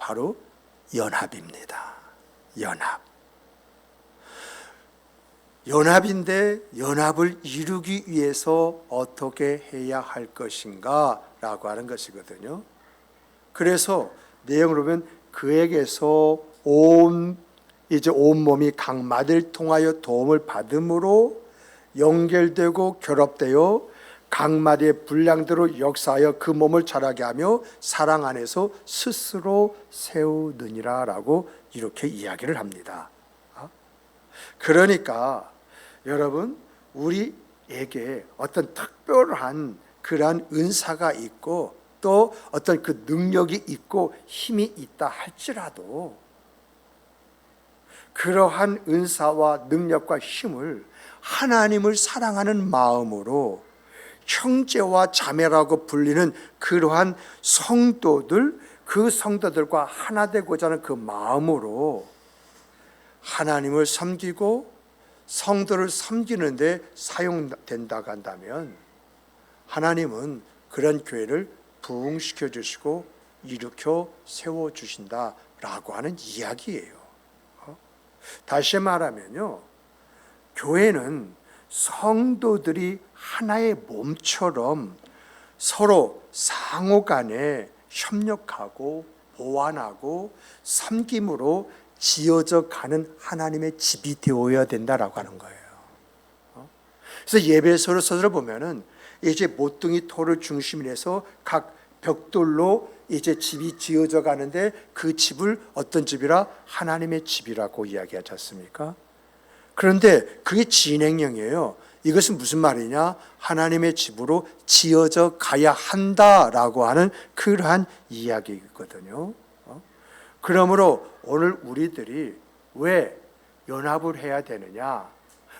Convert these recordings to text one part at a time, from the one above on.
바로 연합입니다. 연합인데 연합을 이루기 위해서 어떻게 해야 할 것인가 라고 하는 것이거든요. 그래서 내용을 보면 그에게서 온 몸이 각마디를 통하여 도움을 받음으로 연결되고 결합되어 각마디의 분량대로 역사하여 그 몸을 자라게 하며 사랑 안에서 스스로 세우느니라 라고 이렇게 이야기를 합니다. 그러니까 여러분, 우리에게 어떤 특별한 그러한 은사가 있고 또 어떤 그 능력이 있고 힘이 있다 할지라도 그러한 은사와 능력과 힘을 하나님을 사랑하는 마음으로 형제와 자매라고 불리는 그러한 성도들, 그 성도들과 하나 되고자 하는 그 마음으로 하나님을 섬기고 성도를 섬기는 데 사용된다고 한다면 하나님은 그런 교회를 부흥시켜 주시고 일으켜 세워주신다라고 하는 이야기예요. 다시 말하면요, 교회는 성도들이 하나의 몸처럼 서로 상호 간에 협력하고 보완하고 섬김으로 지어져 가는 하나님의 집이 되어야 된다라고 하는 거예요. 그래서 예배서를 보면은 이제 모퉁이 토를 중심으로 해서 각 벽돌로 이제 집이 지어져 가는데 그 집을 어떤 집이라? 하나님의 집이라고 이야기하지 않습니까? 그런데 그게 진행형이에요. 이것은 무슨 말이냐? 하나님의 집으로 지어져 가야 한다라고 하는 그러한 이야기거든요. 그러므로 오늘 우리들이 왜 연합을 해야 되느냐,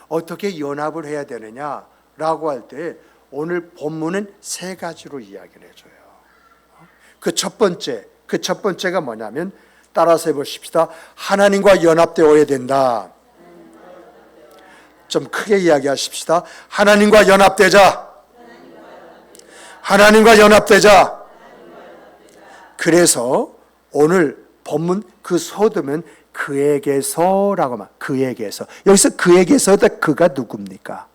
어떻게 연합을 해야 되느냐라고 할 때 오늘 본문은 세 가지로 이야기를 해줘요. 그 첫 번째가 뭐냐면 따라서 해보십시다. 하나님과 연합되어야 된다. 좀 크게 이야기하십시다. 하나님과 연합되자. 하나님과 연합되자. 그래서 오늘 본문 그 소두면 그에게서라고 말. 그에게서. 여기서 그에게서다. 그가 누굽니까?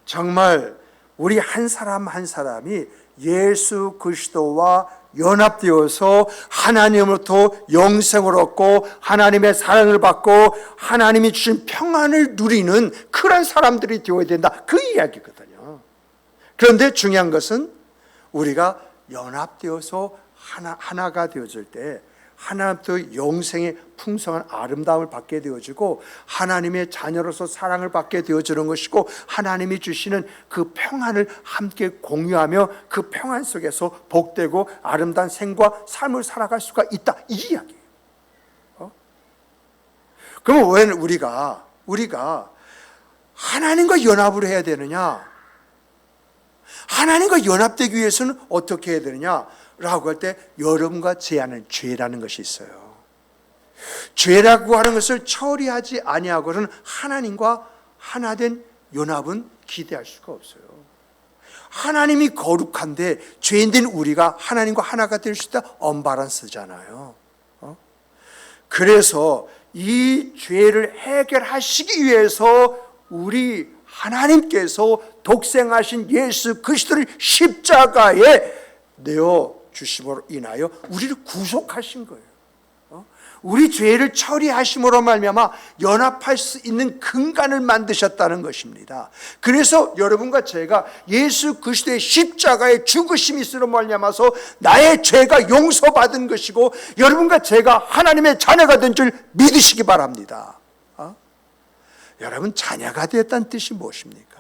정말 우리 한 사람 한 사람이 예수 그리스도와 연합되어서 하나님으로부터 영생을 얻고 하나님의 사랑을 받고 하나님이 주신 평안을 누리는 그런 사람들이 되어야 된다. 그 이야기거든요. 그런데 중요한 것은 우리가 연합되어서 하나가 되어질 때 하나님부터 영생의 풍성한 아름다움을 받게 되어지고 하나님의 자녀로서 사랑을 받게 되어지는 것이고 하나님이 주시는 그 평안을 함께 공유하며 그 평안 속에서 복되고 아름다운 생과 삶을 살아갈 수가 있다. 이 이야기예요. 그럼 왜 우리가 하나님과 연합을 해야 되느냐? 하나님과 연합되기 위해서는 어떻게 해야 되느냐? 라고 할 때 여러분과 제 안에 죄라는 것이 있어요. 죄라고 하는 것을 처리하지 아니하고는 하나님과 하나된 연합은 기대할 수가 없어요. 하나님이 거룩한데 죄인된 우리가 하나님과 하나가 될 수 있다? 언밸런스잖아요. 그래서 이 죄를 해결하시기 위해서 우리 하나님께서 독생하신 예수 그리스도를 십자가에 내어 주심으로 인하여 우리를 구속하신 거예요. 우리 죄를 처리하심으로 말미암아 연합할 수 있는 근간을 만드셨다는 것입니다. 그래서 여러분과 제가 예수 그리스도의 십자가의 죽으심이 있으로 말미암아서 나의 죄가 용서받은 것이고 여러분과 제가 하나님의 자녀가 된 줄 믿으시기 바랍니다. 여러분, 자녀가 되었다는 뜻이 무엇입니까?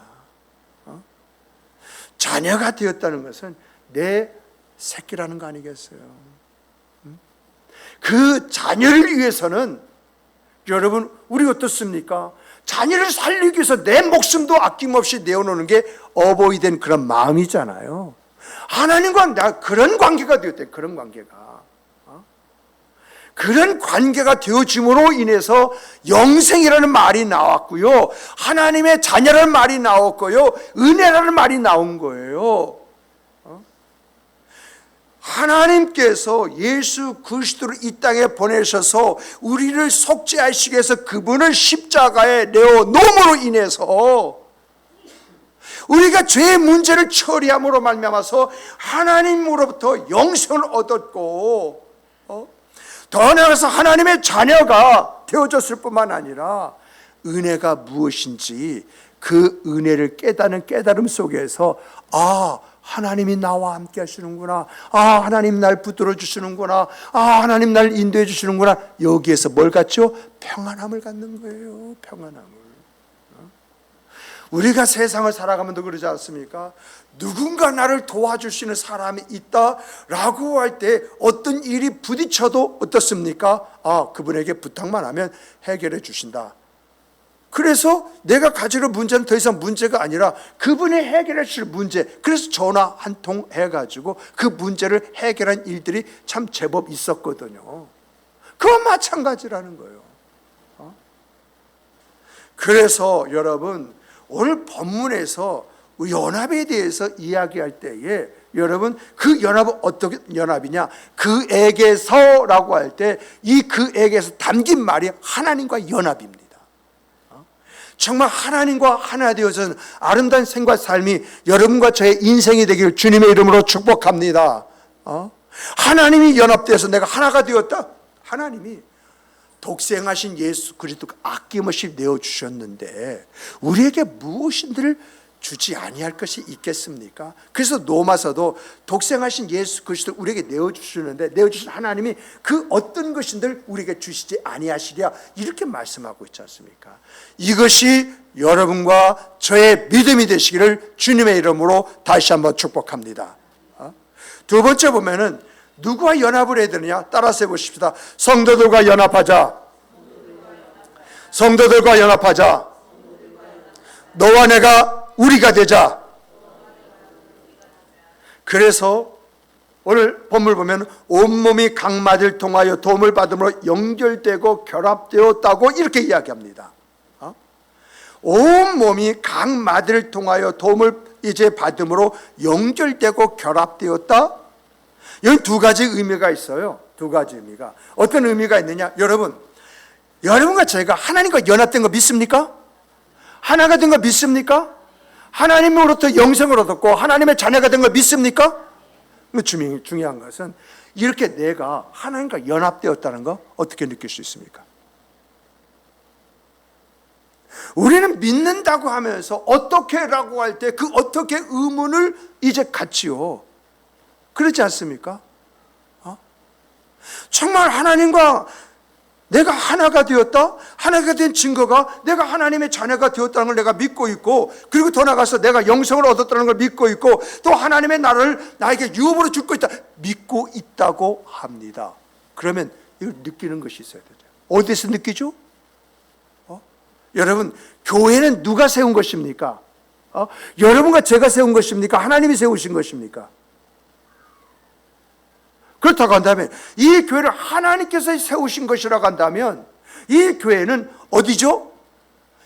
자녀가 되었다는 것은 내 새끼라는 거 아니겠어요? 그 자녀를 위해서는 여러분, 우리 어떻습니까? 자녀를 살리기 위해서 내 목숨도 아낌없이 내어놓는 게 어버이 된 그런 마음이잖아요. 하나님과 나 그런 관계가 되었대. 그런 관계가 되어짐으로 인해서 영생이라는 말이 나왔고요, 하나님의 자녀라는 말이 나왔고요, 은혜라는 말이 나온 거예요. 하나님께서 예수 그리스도를 이 땅에 보내셔서 우리를 속죄하시기 위해서 그분을 십자가에 내어 놓음으로 인해서 우리가 죄의 문제를 처리함으로 말미암아서 하나님으로부터 영생을 얻었고 더 나아가서 하나님의 자녀가 되어졌을 뿐만 아니라 은혜가 무엇인지 그 은혜를 깨닫는 깨달음 속에서 하나님이 나와 함께 하시는구나. 하나님 날 붙들어 주시는구나. 하나님 날 인도해 주시는구나. 여기에서 뭘 갖죠? 평안함을 갖는 거예요. 평안함을. 우리가 세상을 살아가면도 그러지 않습니까? 누군가 나를 도와줄 수 있는 사람이 있다라고 할 때 어떤 일이 부딪혀도 어떻습니까? 그분에게 부탁만 하면 해결해 주신다. 그래서 내가 가지는 문제는 더 이상 문제가 아니라 그분이 해결해 주실 문제. 그래서 전화 한 통 해가지고 그 문제를 해결한 일들이 참 제법 있었거든요. 그건 마찬가지라는 거예요. 그래서 여러분 오늘 본문에서 연합에 대해서 이야기할 때에 여러분 그 연합은 어떻게 연합이냐? 그에게서라고 할 때 이 그에게서 담긴 말이 하나님과 연합입니다. 정말 하나님과 하나 되어서 아름다운 생과 삶이 여러분과 저의 인생이 되기를 주님의 이름으로 축복합니다. 하나님이 연합되어서 내가 하나가 되었다. 하나님이 독생하신 예수 그리스도가 아낌없이 내어주셨는데 우리에게 무엇인지를 주지 아니할 것이 있겠습니까? 그래서 로마서도 독생하신 예수 그리스도 우리에게 내어주시는데 내어주신 하나님이 그 어떤 것인들 우리에게 주시지 아니하시랴 이렇게 말씀하고 있지 않습니까? 이것이 여러분과 저의 믿음이 되시기를 주님의 이름으로 다시 한번 축복합니다. 두 번째 보면은 누구와 연합을 해야 되느냐? 따라서 해보십시다. 성도들과 연합하자. 성도들과 연합하자. 너와 내가 우리가 되자. 그래서 오늘 본문 보면 온몸이 각마디를 통하여 도움을 받음으로 연결되고 결합되었다고 이렇게 이야기합니다. 온몸이 각마디를 통하여 도움을 이제 받음으로 연결되고 결합되었다. 여기 두 가지 의미가 있어요. 두 가지 의미가. 어떤 의미가 있느냐? 여러분과 저희가 하나님과 연합된 거 믿습니까? 하나가 된 거 믿습니까? 하나님으로부터 영생을 얻었고 하나님의 자녀가 된 거 믿습니까? 중요한 것은 이렇게 내가 하나님과 연합되었다는 거 어떻게 느낄 수 있습니까? 우리는 믿는다고 하면서 어떻게라고 할 때 그 어떻게 의문을 이제 갖지요. 그렇지 않습니까? 정말 하나님과 내가 하나가 되었다? 하나가 된 증거가 내가 하나님의 자녀가 되었다는 걸 내가 믿고 있고 그리고 더 나아가서 내가 영생을 얻었다는 걸 믿고 있고 또 하나님의 나를 나에게 유업으로 주고 있다 믿고 있다고 합니다. 그러면 이걸 느끼는 것이 있어야 되죠. 어디서 느끼죠? 여러분 교회는 누가 세운 것입니까? 여러분과 제가 세운 것입니까? 하나님이 세우신 것입니까? 그렇다고 한다면 이 교회를 하나님께서 세우신 것이라고 한다면 이 교회는 어디죠?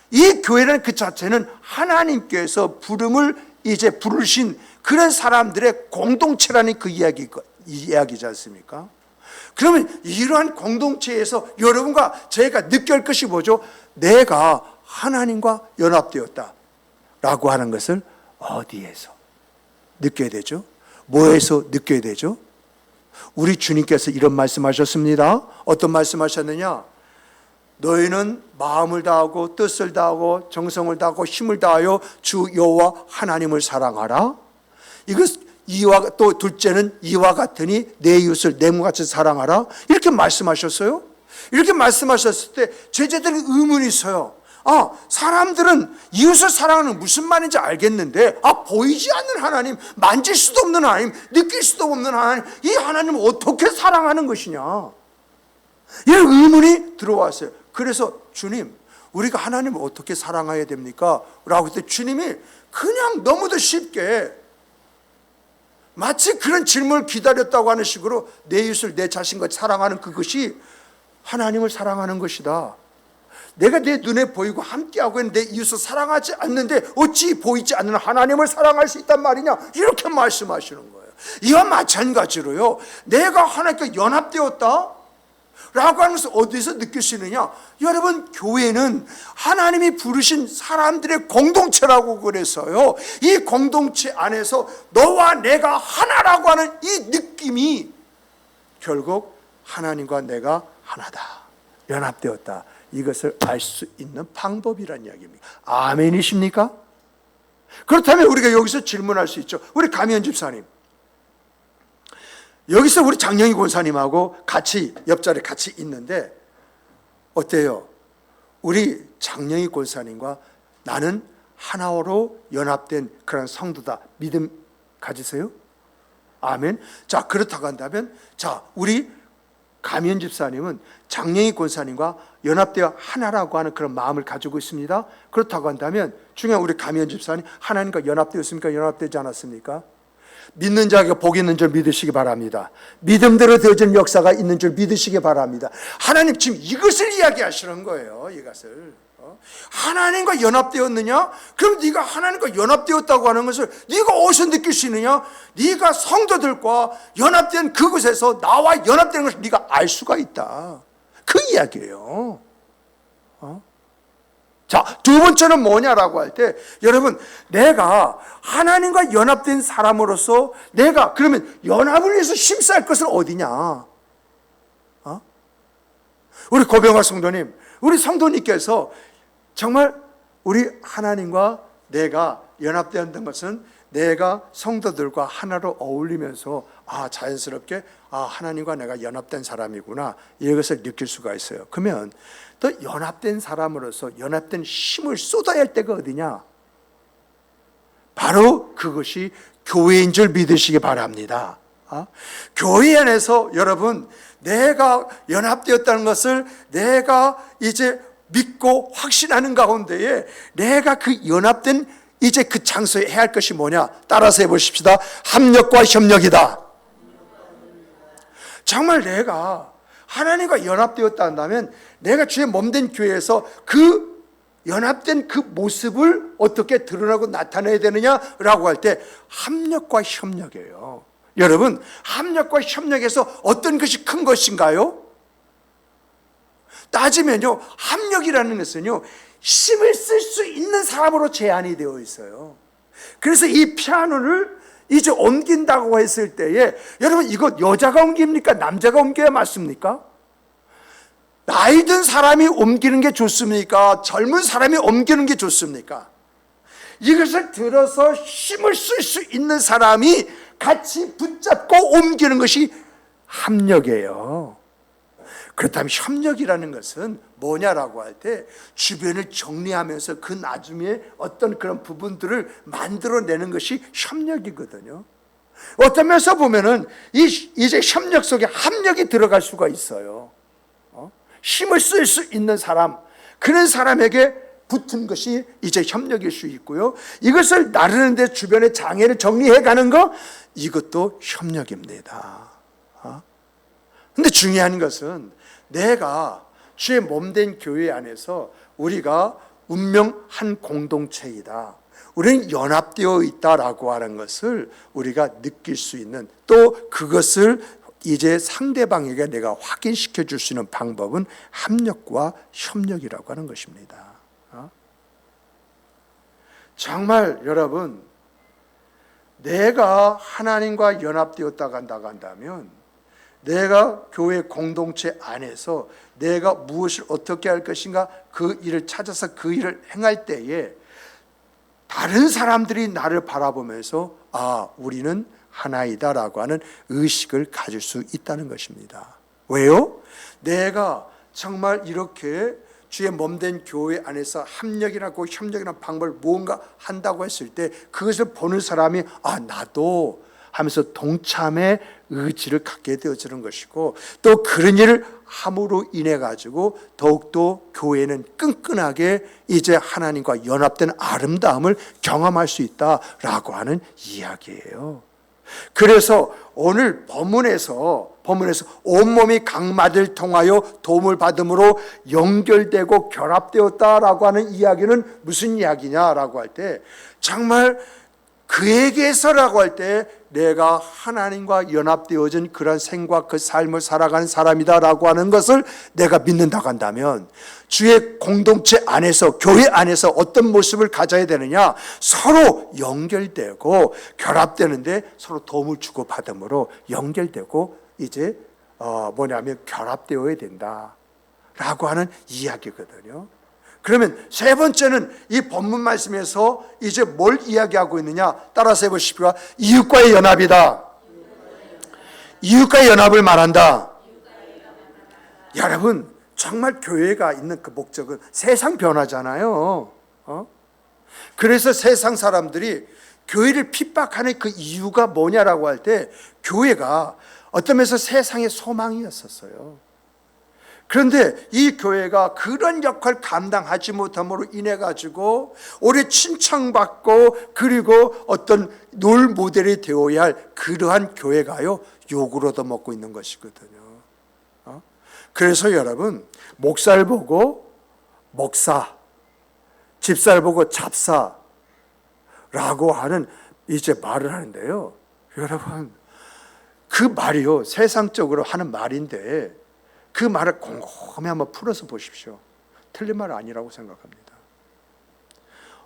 이 교회는 그 자체는 하나님께서 부름을 이제 부르신 그런 사람들의 공동체라는 그 이야기지 않습니까? 그러면 이러한 공동체에서 여러분과 제가 느낄 것이 뭐죠? 내가 하나님과 연합되었다 라고 하는 것을 어디에서 느껴야 되죠? 뭐에서 느껴야 되죠? 우리 주님께서 이런 말씀하셨습니다. 어떤 말씀하셨느냐? 너희는 마음을 다하고 뜻을 다하고 정성을 다하고 힘을 다하여 주 여호와 하나님을 사랑하라. 이와 또 둘째는 이와 같으니 내 이웃을 내 몸같이 사랑하라. 이렇게 말씀하셨어요. 이렇게 말씀하셨을 때 제자들은 의문이 있어요. 사람들은 이웃을 사랑하는 무슨 말인지 알겠는데 보이지 않는 하나님, 만질 수도 없는 하나님, 느낄 수도 없는 하나님, 이 하나님을 어떻게 사랑하는 것이냐 이런 의문이 들어왔어요. 그래서 주님 우리가 하나님을 어떻게 사랑해야 됩니까? 라고 했을 때 주님이 그냥 너무도 쉽게 마치 그런 질문을 기다렸다고 하는 식으로 내 이웃을 내 자신과 사랑하는 그것이 하나님을 사랑하는 것이다. 내가 내 눈에 보이고 함께하고 있는 내 이웃을 사랑하지 않는데 어찌 보이지 않는 하나님을 사랑할 수 있단 말이냐 이렇게 말씀하시는 거예요. 이와 마찬가지로요, 내가 하나님과 연합되었다 라고 하는 것을 어디서 느낄 수 있느냐? 여러분, 교회는 하나님이 부르신 사람들의 공동체라고 그래서요, 이 공동체 안에서 너와 내가 하나라고 하는 이 느낌이 결국 하나님과 내가 하나다, 연합되었다, 이것을 알 수 있는 방법이란 이야기입니다. 아멘이십니까? 그렇다면 우리가 여기서 질문할 수 있죠. 우리 가미연 집사님, 여기서 우리 장영희 권사님하고 같이 옆자리에 같이 있는데 어때요? 우리 장영희 권사님과 나는 하나로 연합된 그런 성도다, 믿음 가지세요? 아멘. 자, 그렇다고 한다면, 자, 우리 가미연 집사님은 장영희 권사님과 연합되어 하나라고 하는 그런 마음을 가지고 있습니다. 그렇다고 한다면 중요한 우리 가미연 집사님, 하나님과 연합되었습니까? 연합되지 않았습니까? 믿는 자에게 복이 있는 줄 믿으시기 바랍니다. 믿음대로 되어지는 역사가 있는 줄 믿으시기 바랍니다. 하나님 지금 이것을 이야기하시는 거예요. 이것을 하나님과 연합되었느냐? 그럼 네가 하나님과 연합되었다고 하는 것을 네가 어디서 느낄 수 있느냐? 네가 성도들과 연합된 그곳에서 나와 연합되는 것을 네가 알 수가 있다, 그 이야기예요. 자, 두 번째는 뭐냐라고 할 때, 여러분, 내가 하나님과 연합된 사람으로서 내가 그러면 연합을 위해서 힘써야 할 것은 어디냐? 우리 고병화 성도님, 우리 성도님께서 정말 우리 하나님과 내가 연합되었던 것은 내가 성도들과 하나로 어울리면서 자연스럽게 하나님과 내가 연합된 사람이구나, 이것을 느낄 수가 있어요. 그러면 또 연합된 사람으로서 연합된 힘을 쏟아야 할 때가 어디냐? 바로 그것이 교회인 줄 믿으시기 바랍니다. 교회 안에서 여러분, 내가 연합되었다는 것을 내가 이제 믿고 확신하는 가운데에 내가 그 연합된 이제 그 장소에 해야 할 것이 뭐냐? 따라서 해보십시다. 합력과 협력이다. 정말 내가 하나님과 연합되었다 한다면 내가 주의 몸된 교회에서 그 연합된 그 모습을 어떻게 드러나고 나타내야 되느냐라고 할 때 합력과 협력이에요. 여러분, 합력과 협력에서 어떤 것이 큰 것인가요? 따지면요, 합력이라는 것은요, 힘을 쓸 수 있는 사람으로 제한이 되어 있어요. 그래서 이 피아노를 이제 옮긴다고 했을 때에 여러분, 이거 여자가 옮깁니까? 남자가 옮겨야 맞습니까? 나이 든 사람이 옮기는 게 좋습니까? 젊은 사람이 옮기는 게 좋습니까? 이것을 들어서 힘을 쓸 수 있는 사람이 같이 붙잡고 옮기는 것이 합력이에요. 그렇다면 협력이라는 것은 뭐냐라고 할 때 주변을 정리하면서 그 나중에 어떤 그런 부분들을 만들어내는 것이 협력이거든요. 어떤 면에서 보면은 이제 협력 속에 합력이 들어갈 수가 있어요. 힘을 쓸 수 있는 사람, 그런 사람에게 붙은 것이 이제 협력일 수 있고요. 이것을 나르는데 주변의 장애를 정리해가는 거, 이것도 협력입니다. 근데 중요한 것은 내가 주의 몸된 교회 안에서 우리가 운명 한 공동체이다, 우리는 연합되어 있다라고 하는 것을 우리가 느낄 수 있는, 또 그것을 이제 상대방에게 내가 확인시켜 줄 수 있는 방법은 합력과 협력이라고 하는 것입니다. 정말 여러분, 내가 하나님과 연합되었다고 한다면 내가 교회 공동체 안에서 내가 무엇을 어떻게 할 것인가, 그 일을 찾아서 그 일을 행할 때에 다른 사람들이 나를 바라보면서 우리는 하나이다라고 하는 의식을 가질 수 있다는 것입니다. 왜요? 내가 정말 이렇게 주의 몸된 교회 안에서 합력이라고 협력이라는 방법을 무언가 한다고 했을 때 그것을 보는 사람이 나도 하면서 동참의 의지를 갖게 되어지는 것이고, 또 그런 일을 함으로 인해 가지고 더욱더 교회는 끈끈하게 이제 하나님과 연합된 아름다움을 경험할 수 있다라고 하는 이야기예요. 그래서 오늘 본문에서 온몸이 각마를 통하여 도움을 받음으로 연결되고 결합되었다라고 하는 이야기는 무슨 이야기냐라고 할 때, 정말 그에게서라고 할 때 내가 하나님과 연합되어진 그런 생각, 그 삶을 살아가는 사람이다라고 하는 것을 내가 믿는다고 한다면 주의 공동체 안에서, 교회 안에서 어떤 모습을 가져야 되느냐? 서로 연결되고 결합되는데 서로 도움을 주고받음으로 연결되고 이제 뭐냐면 결합되어야 된다라고 하는 이야기거든요. 그러면 세 번째는 이 본문 말씀에서 이제 뭘 이야기하고 있느냐? 따라서 해보십시오. 이웃과의 연합이다. 이웃과의 연합을 말한다. 여러분, 정말 교회가 있는 그 목적은 세상 변화잖아요. 그래서 세상 사람들이 교회를 핍박하는 그 이유가 뭐냐라고 할 때 교회가 어떤 면에서 세상의 소망이었었어요. 그런데 이 교회가 그런 역할을 감당하지 못함으로 인해 가지고 오래 칭찬받고 그리고 어떤 롤 모델이 되어야 할 그러한 교회가요 욕을 얻어먹고 있는 것이거든요. 그래서 여러분, 목사를 보고 목사, 집사를 보고 잡사라고 하는 이제 말을 하는데요. 여러분, 그 말이요 세상적으로 하는 말인데 그 말을 곰곰이 한번 풀어서 보십시오. 틀린 말 아니라고 생각합니다.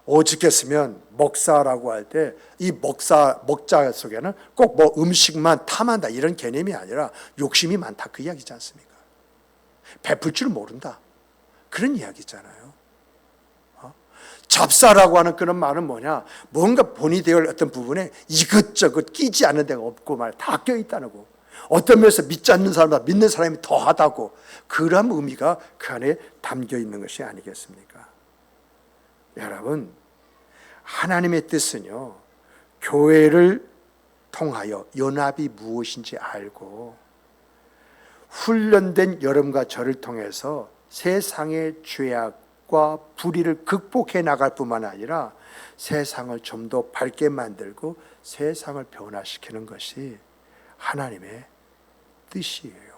오직했으면 목사라고 할 때 이 목자 속에는 꼭 뭐 음식만 탐한다 이런 개념이 아니라 욕심이 많다 그 이야기지 않습니까? 베풀 줄 모른다 그런 이야기잖아요. 잡사라고 하는 그런 말은 뭐냐? 뭔가 본이 되어 어떤 부분에 이것저것 끼지 않는 데가 없고 말 다 껴있다는 거. 어떤 면에서 믿지 않는 사람보다 믿는 사람이 더하다고 그런 의미가 그 안에 담겨 있는 것이 아니겠습니까? 여러분, 하나님의 뜻은요 교회를 통하여 연합이 무엇인지 알고 훈련된 여러분과 저를 통해서 세상의 죄악과 불의를 극복해 나갈 뿐만 아니라 세상을 좀 더 밝게 만들고 세상을 변화시키는 것이 하나님의 뜻이에요.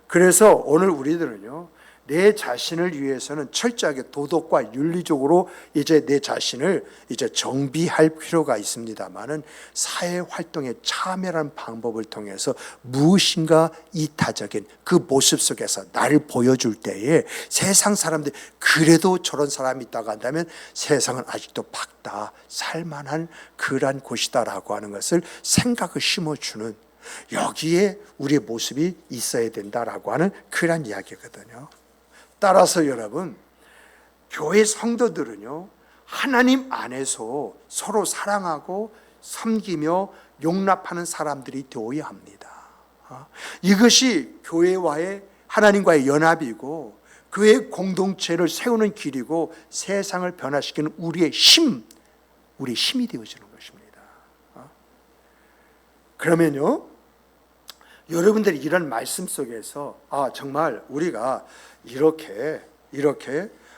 그래서 오늘 우리들은요 내 자신을 위해서는 철저하게 도덕과 윤리적으로 이제 내 자신을 이제 정비할 필요가 있습니다만은 사회 활동에 참여하는 방법을 통해서 무엇인가 이타적인 그 모습 속에서 나를 보여줄 때에 세상 사람들이 그래도 저런 사람이 있다고 한다면 세상은 아직도 밝다 살만한 그러한 곳이다라고 하는 것을 생각을 심어주는 여기에 우리의 모습이 있어야 된다라고 하는 그런 이야기거든요. 따라서 여러분, 교회 성도들은요 하나님 안에서 서로 사랑하고 섬기며 용납하는 사람들이 되어야 합니다. 이것이 교회와의 하나님과의 연합이고 교회 공동체를 세우는 길이고 세상을 변화시키는 우리의 힘이 되어지는 것입니다. 그러면요 여러분들이 이런 말씀 속에서 정말 우리가 이렇게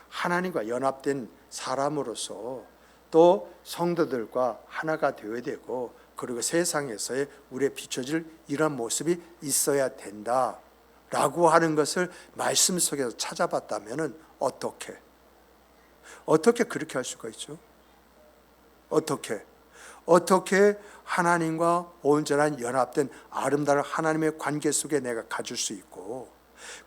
하나님과 연합된 사람으로서 또 성도들과 하나가 되어야 되고 그리고 세상에서의 우리의 비춰질 이런 모습이 있어야 된다라고 하는 것을 말씀 속에서 찾아봤다면 어떻게 그렇게 할 수가 있죠? 어떻게 하나님과 온전한 연합된 아름다운 하나님의 관계 속에 내가 가질 수 있고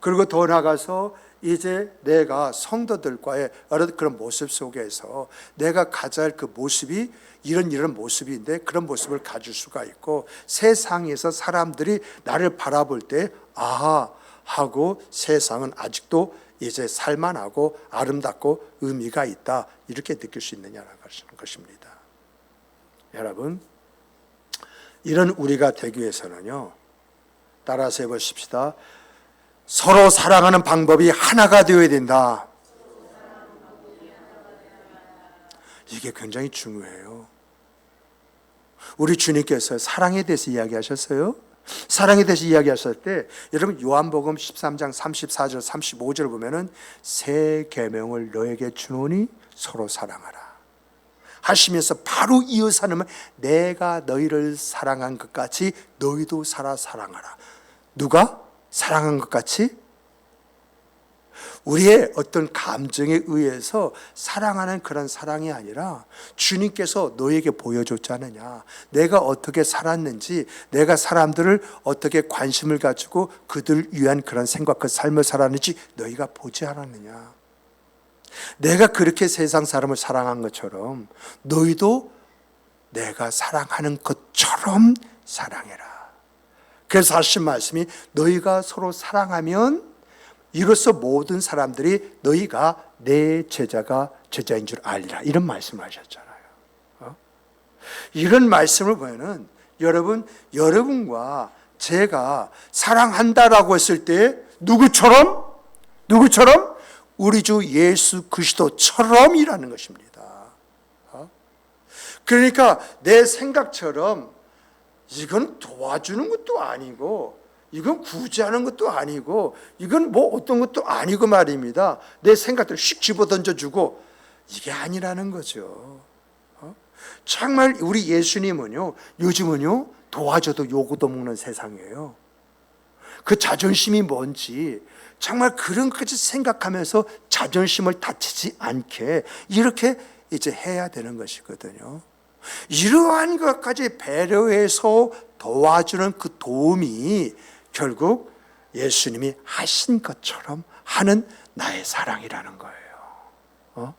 그리고 더 나아가서 이제 내가 성도들과의 그런 모습 속에서 내가 가져야 할 그 모습이 이런 모습인데 그런 모습을 가질 수가 있고 세상에서 사람들이 나를 바라볼 때 하고 세상은 아직도 이제 살만하고 아름답고 의미가 있다 이렇게 느낄 수 있느냐라는 것입니다. 여러분, 이런 우리가 되기 위해서는요 따라서 해보십시다. 서로 사랑하는 방법이 하나가 되어야 된다. 이게 굉장히 중요해요. 우리 주님께서 사랑에 대해서 이야기하셨어요. 사랑에 대해서 이야기하실 때 여러분 요한복음 13장 34절 35절을 보면은 새 계명을 너에게 주노니 서로 사랑하라 하시면서 바로 이어서 하는 말 내가 너희를 사랑한 것 같이 너희도 사랑하라. 누가? 사랑한 것 같이? 우리의 어떤 감정에 의해서 사랑하는 그런 사랑이 아니라 주님께서 너에게 보여줬지 않느냐. 내가 어떻게 살았는지, 내가 사람들을 어떻게 관심을 가지고 그들 위한 그런 생각과 삶을 살았는지 너희가 보지 않았느냐. 내가 그렇게 세상 사람을 사랑한 것처럼 너희도 내가 사랑하는 것처럼 사랑해라. 그래서 하신 말씀이 너희가 서로 사랑하면 이로써 모든 사람들이 너희가 내 제자인 줄 알리라. 이런 말씀을 하셨잖아요. 이런 말씀을 보면은 여러분과 제가 사랑한다라고 했을 때 누구처럼? 우리 주 예수 그리스도처럼이라는 것입니다. 그러니까 내 생각처럼 이건 도와주는 것도 아니고 이건 구제하는 것도 아니고 이건 뭐 어떤 것도 아니고 말입니다. 내 생각대로 씩 집어던져주고 이게 아니라는 거죠. 정말 우리 예수님은요, 요즘은요 도와줘도 요구도 먹는 세상이에요. 그 자존심이 뭔지 정말 그런 것까지 생각하면서 자존심을 다치지 않게 이렇게 이제 해야 되는 것이거든요. 이러한 것까지 배려해서 도와주는 그 도움이 결국 예수님이 하신 것처럼 하는 나의 사랑이라는 거예요.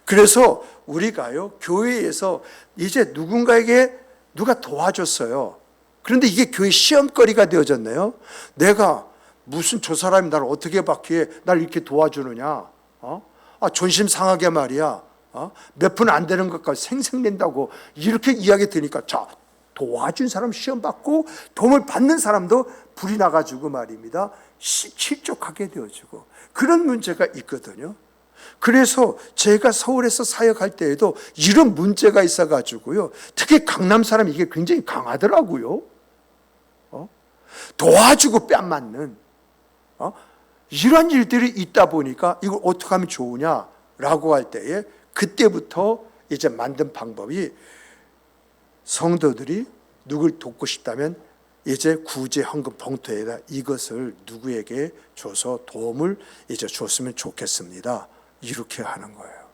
그래서 우리가요, 교회에서 이제 누군가에게 누가 도와줬어요. 그런데 이게 교회 시험거리가 되어졌네요. 내가 무슨 저 사람이 나를 어떻게 받기에 날 이렇게 도와주느냐. 존심 상하게 말이야. 몇 푼 안 되는 것까지 생색낸다고 이렇게 이야기 드니까 자, 도와준 사람 시험 받고 도움을 받는 사람도 불이 나가지고 말입니다. 실족하게 되어지고 그런 문제가 있거든요. 그래서 제가 서울에서 사역할 때에도 이런 문제가 있어가지고요. 특히 강남 사람이 이게 굉장히 강하더라고요. 도와주고 뺨 맞는 이런 일들이 있다 보니까 이걸 어떻게 하면 좋으냐라고 할 때에 그때부터 이제 만든 방법이 성도들이 누굴 돕고 싶다면 이제 구제 헌금 봉투에다 이것을 누구에게 줘서 도움을 이제 줬으면 좋겠습니다. 이렇게 하는 거예요.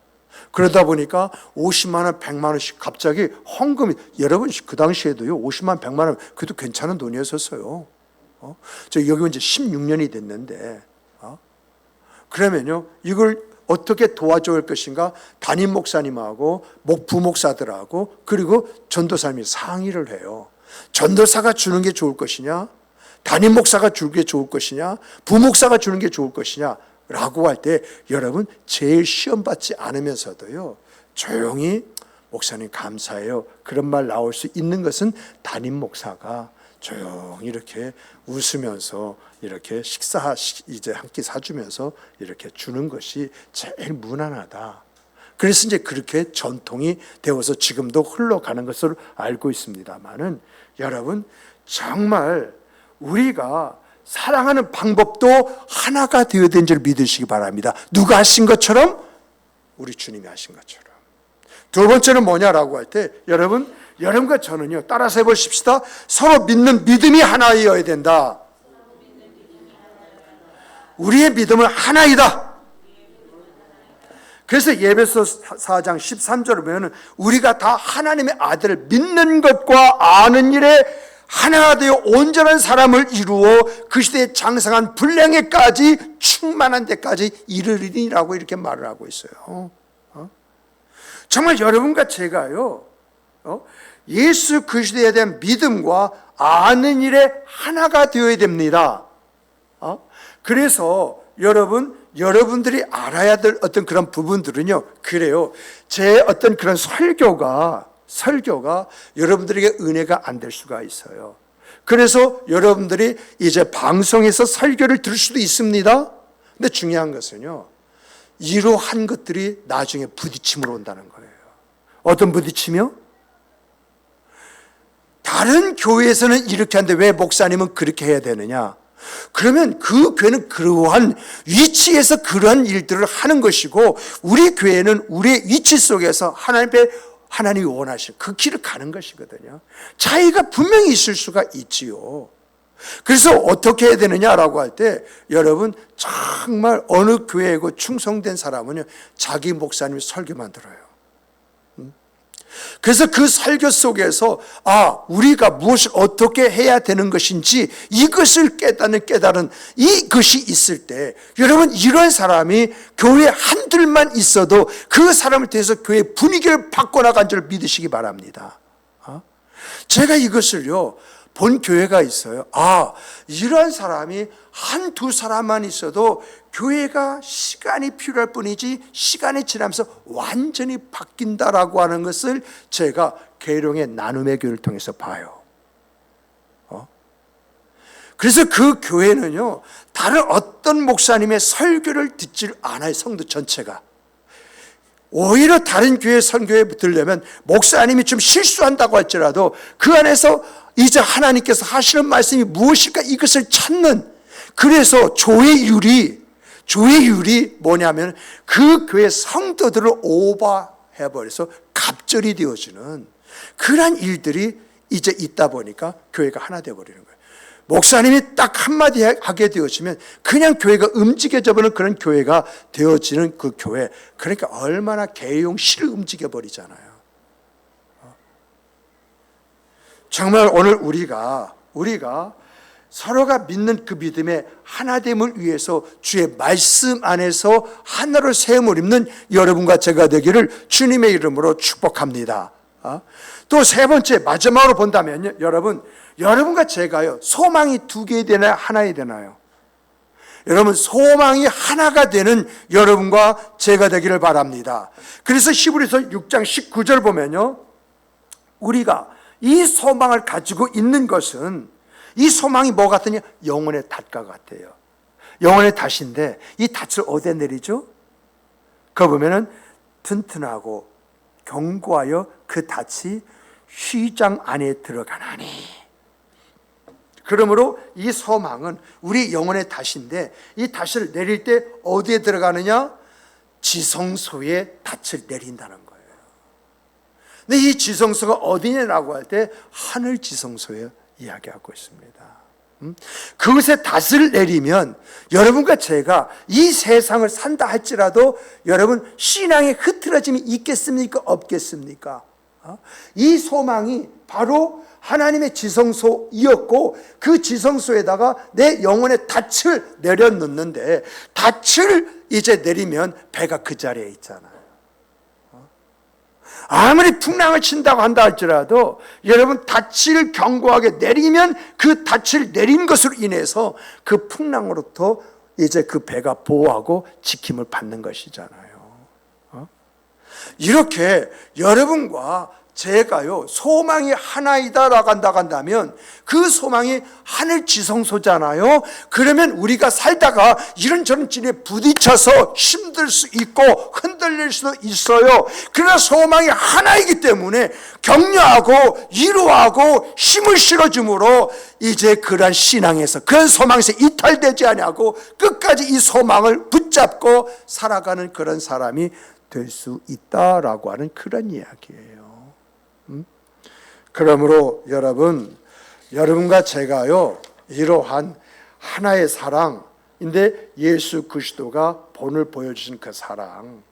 그러다 보니까 50만 원, 100만 원씩 갑자기 헌금이, 여러분 그 당시에도요 50만 원, 100만 원 그래도 괜찮은 돈이었었어요. 저 여기 이제 16년이 됐는데 그러면요 이걸 어떻게 도와줄 것인가 담임 목사님하고 부목사들하고 그리고 전도사님이 상의를 해요. 전도사가 주는 게 좋을 것이냐, 담임 목사가 주는 게 좋을 것이냐, 부목사가 주는 게 좋을 것이냐 라고 할 때 여러분 제일 시험 받지 않으면서도요 조용히 목사님 감사해요 그런 말 나올 수 있는 것은 담임 목사가 조용히 이렇게 웃으면서 이렇게 이제 한 끼 사주면서 이렇게 주는 것이 제일 무난하다. 그래서 이제 그렇게 전통이 되어서 지금도 흘러가는 것을 알고 있습니다만은 여러분 정말 우리가 사랑하는 방법도 하나가 되어야 된 줄 믿으시기 바랍니다. 누가 하신 것처럼? 우리 주님이 하신 것처럼. 두 번째는 뭐냐라고 할 때 여러분과 저는요 따라서 해보십시다. 서로 믿는 믿음이 하나여야 된다. 우리의 믿음은 하나이다. 그래서 예배서 4장 13절을 보면 우리가 다 하나님의 아들을 믿는 것과 아는 일에 하나 되어 온전한 사람을 이루어 그 시대에 장성한 분량에까지 충만한 데까지 이르리니라고 이렇게 말을 하고 있어요. 정말 여러분과 제가요 예수 그리스도에 대한 믿음과 아는 일에 하나가 되어야 됩니다. 그래서 여러분들이 알아야 될 어떤 그런 부분들은요 그래요. 제 어떤 그런 설교가 여러분들에게 은혜가 안 될 수가 있어요. 그래서 여러분들이 이제 방송에서 설교를 들을 수도 있습니다. 근데 중요한 것은요 이러한 것들이 나중에 부딪힘으로 온다는 거예요. 어떤 부딪힘이요? 다른 교회에서는 이렇게 하는데 왜 목사님은 그렇게 해야 되느냐? 그러면 그 교회는 그러한 위치에서 그러한 일들을 하는 것이고 우리 교회는 우리의 위치 속에서 하나님이 원하신 그 길을 가는 것이거든요. 차이가 분명히 있을 수가 있지요. 그래서 어떻게 해야 되느냐라고 할 때 여러분 정말 어느 교회이고 충성된 사람은요 자기 목사님이 설교만 들어요. 그래서 그 설교 속에서 우리가 무엇을 어떻게 해야 되는 것인지 이것을 깨달은 이것이 있을 때 여러분 이런 사람이 교회 한둘만 있어도 그 사람을 통해서 교회 분위기를 바꿔나간 줄 믿으시기 바랍니다. 제가 이것을요 본 교회가 있어요. 이런 사람이 한두 사람만 있어도 교회가 시간이 필요할 뿐이지 시간이 지나면서 완전히 바뀐다라고 하는 것을 제가 계룡의 나눔의 교회를 통해서 봐요. 그래서 그 교회는요 다른 어떤 목사님의 설교를 듣질 않아요. 성도 전체가. 오히려 다른 교회 선교에 들려면 목사님이 좀 실수한다고 할지라도 그 안에서 이제 하나님께서 하시는 말씀이 무엇일까 이것을 찾는, 그래서 조회율이 뭐냐면 그 교회 성도들을 오버해버려서 갑절이 되어지는 그런 일들이 이제 있다 보니까 교회가 하나 되어버리는 거예요. 목사님이 딱 한마디 하게 되어지면 그냥 교회가 움직여져 버리는 그런 교회가 되어지는 그 교회. 그러니까 얼마나 계용실을 움직여버리잖아요. 정말 오늘 우리가 서로가 믿는 그 믿음의 하나됨을 위해서 주의 말씀 안에서 하나로 세움을 입는 여러분과 제가 되기를 주님의 이름으로 축복합니다. 또 세 번째 마지막으로 본다면요, 여러분과 제가요 소망이 두 개 되나요, 하나이 되나요? 여러분 소망이 하나가 되는 여러분과 제가 되기를 바랍니다. 그래서 히브리서 6장 19절 보면요, 우리가 이 소망을 가지고 있는 것은, 이 소망이 뭐 같으냐? 영혼의 닷과 같아요. 영혼의 닷인데 이 닷을 어디에 내리죠? 그거 보면은 튼튼하고 견고하여 그 닷이 휘장 안에 들어가나니. 그러므로 이 소망은 우리 영혼의 닷인데 이 닷을 내릴 때 어디에 들어가느냐? 지성소에 닷을 내린다는 거예요. 근데 이 지성소가 어디냐라고 할 때 하늘 지성소에 이야기하고 있습니다. 그것에 닷을 내리면 여러분과 제가 이 세상을 산다 할지라도 여러분 신앙의 흐트러짐이 있겠습니까? 없겠습니까? 이 소망이 바로 하나님의 지성소이었고 그 지성소에다가 내 영혼의 닷을 내려놓는데, 닷을 이제 내리면 배가 그 자리에 있잖아요. 아무리 풍랑을 친다고 한다 할지라도 여러분 닻을 견고하게 내리면 그 닻을 내린 것으로 인해서 그 풍랑으로부터 이제 그 배가 보호하고 지킴을 받는 것이잖아요. 이렇게 여러분과 제가요 소망이 하나이다라고 한다면 그 소망이 하늘 지성소잖아요. 그러면 우리가 살다가 이런저런 일에 부딪혀서 힘들 수 있고 흔들릴 수도 있어요. 그러나 소망이 하나이기 때문에 격려하고 위로하고 힘을 실어줌으로 이제 그런 신앙에서, 그런 소망에서 이탈되지 아니하고 끝까지 이 소망을 붙잡고 살아가는 그런 사람이 될 수 있다라고 하는 그런 이야기예요. 그러므로 여러분과 제가요 이러한 하나의 사랑인데 예수 그리스도가 본을 보여주신 그 사랑,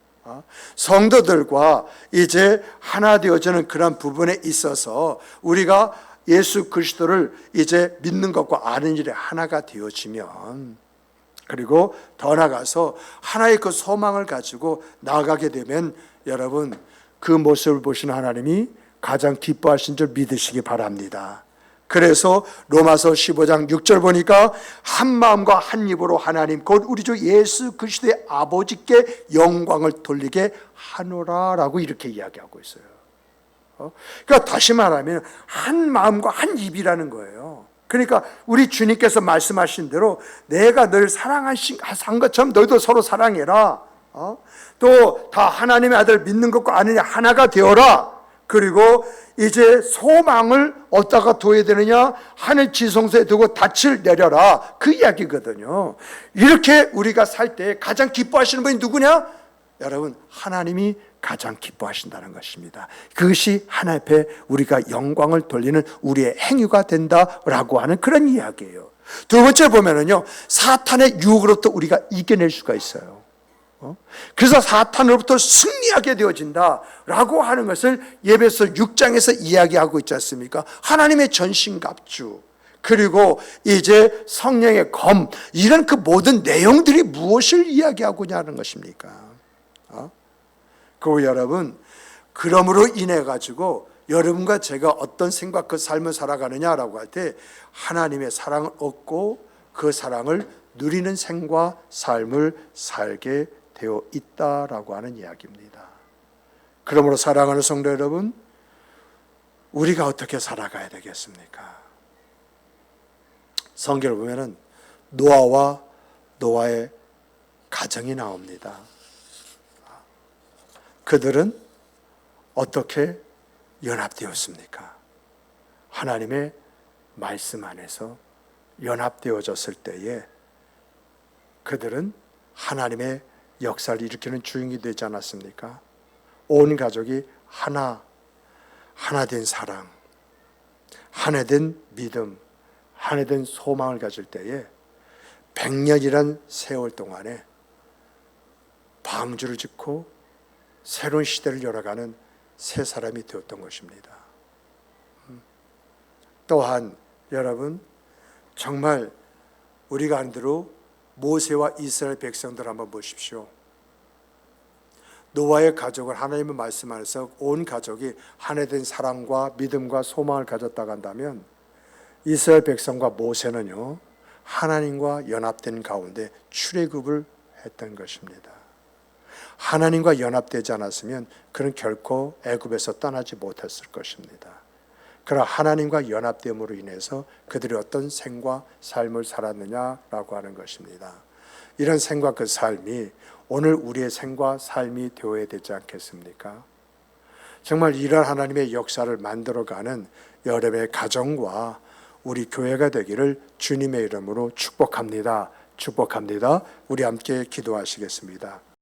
성도들과 이제 하나 되어지는 그런 부분에 있어서 우리가 예수 그리스도를 이제 믿는 것과 아는 일에 하나가 되어지면, 그리고 더 나아가서 하나의 그 소망을 가지고 나아가게 되면 여러분 그 모습을 보시는 하나님이 가장 기뻐하신 줄 믿으시기 바랍니다. 그래서 로마서 15장 6절 보니까 한 마음과 한 입으로 하나님 곧 우리 주 예수 그리스도의 아버지께 영광을 돌리게 하노라라고 이렇게 이야기하고 있어요. 그러니까 다시 말하면 한 마음과 한 입이라는 거예요. 그러니까 우리 주님께서 말씀하신 대로 내가 널 사랑한 것처럼 너희도 서로 사랑해라. 또 다 하나님의 아들 믿는 것과 아는 일 하나가 되어라. 그리고 이제 소망을 어디다가 둬야 되느냐? 하늘 지성소에 두고 닻을 내려라. 그 이야기거든요. 이렇게 우리가 살 때 가장 기뻐하시는 분이 누구냐? 여러분 하나님이 가장 기뻐하신다는 것입니다. 그것이 하나님 앞에 우리가 영광을 돌리는 우리의 행위가 된다라고 하는 그런 이야기예요. 두 번째 보면은요, 사탄의 유혹으로부터 우리가 이겨낼 수가 있어요. 그래서 사탄으로부터 승리하게 되어진다라고 하는 것을 예배서 6장에서 이야기하고 있지 않습니까? 하나님의 전신갑주, 그리고 이제 성령의 검, 이런 그 모든 내용들이 무엇을 이야기하고 있냐는 것입니까? 그리고 여러분, 그러므로 인해 가지고 여러분과 제가 어떤 생각 그 삶을 살아가느냐라고 할 때 하나님의 사랑을 얻고 그 사랑을 누리는 생과 삶을 살게 되어 있다라고 하는 이야기입니다. 그러므로 사랑하는 성도 여러분, 우리가 어떻게 살아가야 되겠습니까? 성경을 보면은 노아와 노아의 가정이 나옵니다. 그들은 어떻게 연합되었습니까? 하나님의 말씀 안에서 연합되어졌을 때에 그들은 하나님의 역사를 일으키는 주인이 되지 않았습니까? 온 가족이 하나 된 사랑, 하나 된 믿음, 하나 된 소망을 가질 때에 100년이란 세월 동안에 방주를 짓고 새로운 시대를 열어가는 새 사람이 되었던 것입니다. 또한 여러분, 정말 우리가 한 대로 모세와 이스라엘 백성들 한번 보십시오. 노아의 가족을 하나님의 말씀 안에서 온 가족이 하나 된 사랑과 믿음과 소망을 가졌다고 한다면 이스라엘 백성과 모세는요, 하나님과 연합된 가운데 출애굽을 했던 것입니다. 하나님과 연합되지 않았으면 그는 결코 애굽에서 떠나지 못했을 것입니다. 그러나 하나님과 연합됨으로 인해서 그들이 어떤 생과 삶을 살았느냐라고 하는 것입니다. 이런 생과 그 삶이 오늘 우리의 생과 삶이 되어야 되지 않겠습니까? 정말 이런 하나님의 역사를 만들어가는 여러분의 가정과 우리 교회가 되기를 주님의 이름으로 축복합니다. 축복합니다. 우리 함께 기도하시겠습니다.